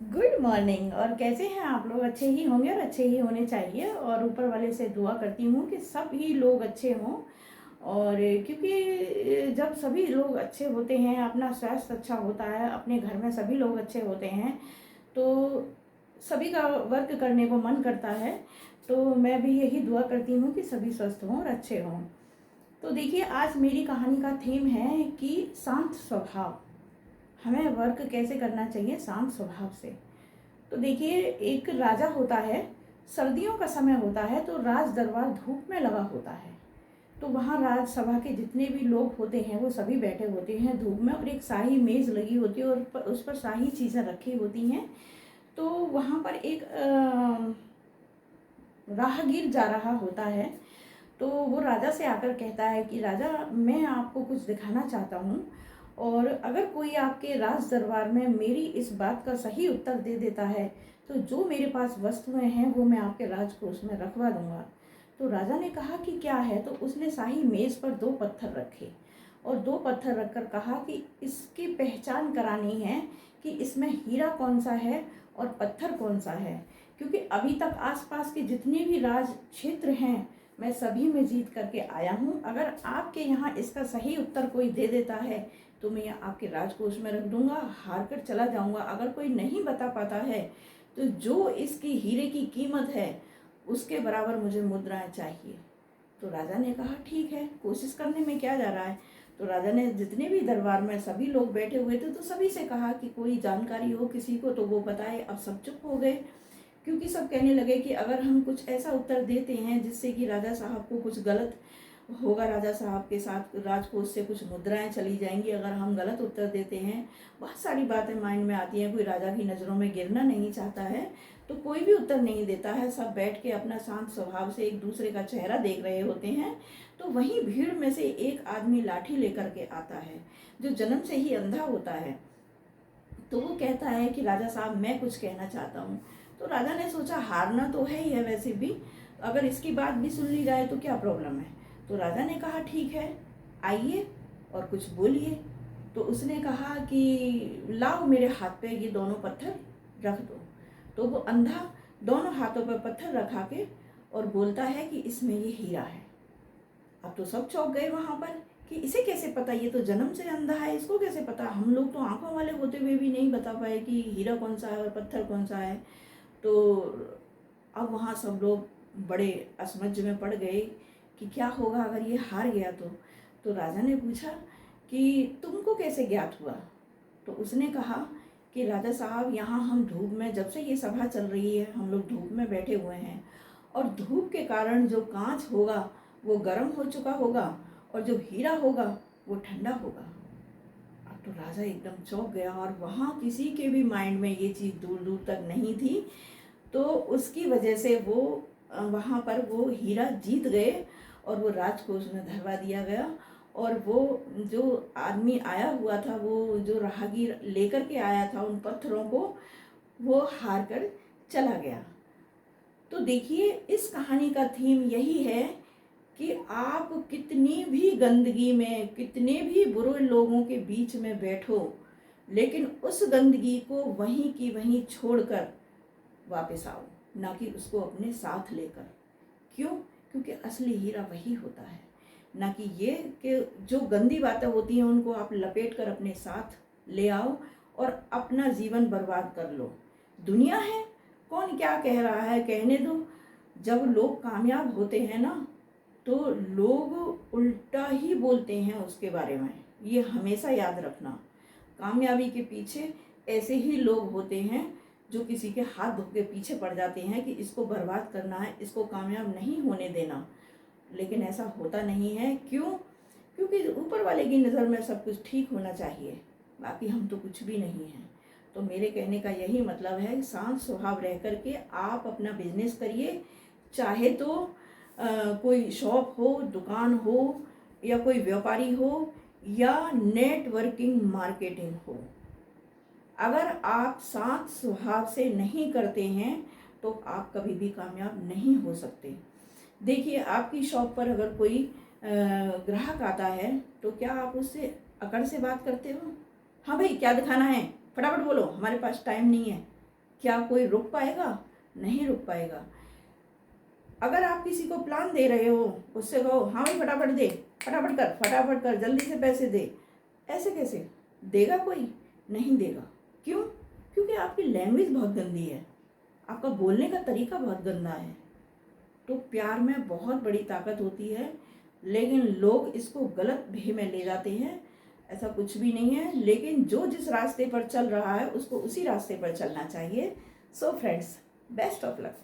Good morning. और कैसे हैं आप लोग? अच्छे ही होंगे और अच्छे ही होने चाहिए, और ऊपर वाले से दुआ करती हूँ कि सभी लोग अच्छे हों। और क्योंकि जब सभी लोग अच्छे होते हैं, अपना स्वास्थ्य अच्छा होता है, अपने घर में सभी लोग अच्छे होते हैं, तो सभी का वर्क करने को मन करता है। तो मैं भी यही दुआ करती हूँ कि सभी स्वस्थ हों और अच्छे हों। तो देखिए, आज मेरी कहानी का थीम है कि शांत स्वभाव। हमें वर्क कैसे करना चाहिए शांत स्वभाव से। तो देखिए, एक राजा होता है, सर्दियों का समय होता है, तो राज दरबार धूप में लगा होता है। तो वहाँ राजसभा के जितने भी लोग होते हैं वो सभी बैठे होते हैं धूप में, और एक शाही मेज़ लगी होती है और उस पर शाही चीज़ें रखी होती हैं। तो वहाँ पर एक राहगीर जा रहा होता है। तो वो राजा से आकर कहता है कि राजा, मैं आपको कुछ दिखाना चाहता हूँ, और अगर कोई आपके राज दरबार में मेरी इस बात का सही उत्तर दे देता है तो जो मेरे पास वस्तुएं हैं वो मैं आपके राजकोष में रखवा दूंगा। तो राजा ने कहा कि क्या है? तो उसने शाही मेज़ पर दो पत्थर रखे, और दो पत्थर रखकर कहा कि इसकी पहचान करानी है कि इसमें हीरा कौन सा है और पत्थर कौन सा है। क्योंकि अभी तक आसपास के जितने भी राज क्षेत्र हैं मैं सभी में जीत करके आया हूँ। अगर आपके यहाँ इसका सही उत्तर कोई दे देता है तो मैं आपके राजकोष में रख दूंगा, हार कर चला जाऊंगा। अगर कोई नहीं बता पाता है तो जो इसकी हीरे की कीमत है उसके बराबर मुझे मुद्राएं चाहिए। तो राजा ने कहा ठीक है, कोशिश करने में क्या जा रहा है। तो राजा ने जितने भी दरबार में सभी लोग बैठे हुए थे तो सभी से कहा कि कोई जानकारी हो किसी को तो वो बताए। अब सब चुप हो गए, क्योंकि सब कहने लगे कि अगर हम कुछ ऐसा उत्तर देते हैं जिससे कि राजा साहब को कुछ गलत होगा, राजा साहब के साथ राजकोष से कुछ मुद्राएं चली जाएंगी। अगर हम गलत उत्तर देते हैं, बहुत सारी बातें माइंड में आती हैं। कोई राजा की नज़रों में गिरना नहीं चाहता है तो कोई भी उत्तर नहीं देता है। सब बैठ के अपना शांत स्वभाव से एक दूसरे का चेहरा देख रहे होते हैं। तो वहीं भीड़ में से एक आदमी लाठी लेकर के आता है जो जन्म से ही अंधा होता है। तो वो कहता है कि राजा साहब, मैं कुछ कहना चाहता हूँ। तो राजा ने सोचा हारना तो है ही है, वैसे भी अगर इसकी बात भी सुन ली जाए तो क्या प्रॉब्लम है। तो राजा ने कहा ठीक है, आइए और कुछ बोलिए। तो उसने कहा कि लाओ मेरे हाथ पे ये दोनों पत्थर रख दो। तो वो अंधा दोनों हाथों पर पत्थर रखा के और बोलता है कि इसमें ये हीरा है। अब तो सब चौंक गए वहां पर कि इसे कैसे पता, ये तो जन्म से अंधा है, इसको कैसे पता। हम लोग तो आंखों वाले होते हुए भी नहीं बता पाए कि हीरा कौन सा है और पत्थर कौन सा है। तो अब वहाँ सब लोग बड़े असमंजस में पड़ गए कि क्या होगा अगर ये हार गया तो राजा ने पूछा कि तुमको कैसे ज्ञात हुआ। तो उसने कहा कि राजा साहब, यहाँ हम धूप में, जब से ये सभा चल रही है हम लोग धूप में बैठे हुए हैं, और धूप के कारण जो कांच होगा वो गर्म हो चुका होगा और जो हीरा होगा वो ठंडा होगा। अब तो राजा एकदम चौंक गया, और वहाँ किसी के भी माइंड में ये चीज़ दूर दूर तक नहीं थी। तो उसकी वजह से वो वहाँ पर वो हीरा जीत गए और वो राजकोष में धरवा दिया गया। और वो जो आदमी आया हुआ था, वो जो राहगीर लेकर के आया था उन पत्थरों को, वो हार कर चला गया। तो देखिए, इस कहानी का थीम यही है कि आप कितनी भी गंदगी में, कितने भी बुरे लोगों के बीच में बैठो, लेकिन उस गंदगी को वहीं की वहीं छोड़कर वापस आओ, ना कि उसको अपने साथ लेकर। क्यों? क्योंकि असली हीरा वही होता है, ना कि ये कि जो गंदी बातें होती हैं उनको आप लपेट कर अपने साथ ले आओ और अपना जीवन बर्बाद कर लो। दुनिया है, कौन क्या कह रहा है कहने दो। जब लोग कामयाब होते हैं ना तो लोग उल्टा ही बोलते हैं उसके बारे में, ये हमेशा याद रखना। कामयाबी के पीछे ऐसे ही लोग होते हैं जो किसी के हाथ धो के पीछे पड़ जाते हैं कि इसको बर्बाद करना है, इसको कामयाब नहीं होने देना। लेकिन ऐसा होता नहीं है। क्यों? क्योंकि ऊपर वाले की नज़र में सब कुछ ठीक होना चाहिए, बाकी हम तो कुछ भी नहीं हैं। तो मेरे कहने का यही मतलब है, शांत स्वभाव रह करके आप अपना बिजनेस करिए। चाहे तो कोई शॉप हो, दुकान हो, या कोई व्यापारी हो, या नेटवर्किंग मार्केटिंग हो। अगर आप शांत स्वभाव से नहीं करते हैं तो आप कभी भी कामयाब नहीं हो सकते। देखिए, आपकी शॉप पर अगर कोई ग्राहक आता है तो क्या आप उससे अकड़ से बात करते हो? हाँ भाई, क्या दिखाना है, फटाफट बोलो, हमारे पास टाइम नहीं है। क्या कोई रुक पाएगा? नहीं रुक पाएगा। अगर आप किसी को प्लान दे रहे हो, उससे कहो हाँ भाई फटाफट दे, फटाफट कर, जल्दी से पैसे दे, ऐसे कैसे देगा? कोई नहीं देगा। क्यों? क्योंकि आपकी लैंग्वेज बहुत गंदी है, आपका बोलने का तरीका बहुत गंदा है। तो प्यार में बहुत बड़ी ताकत होती है, लेकिन लोग इसको गलत वे में ले जाते हैं। ऐसा कुछ भी नहीं है, लेकिन जो जिस रास्ते पर चल रहा है उसको उसी रास्ते पर चलना चाहिए। So friends, best of luck.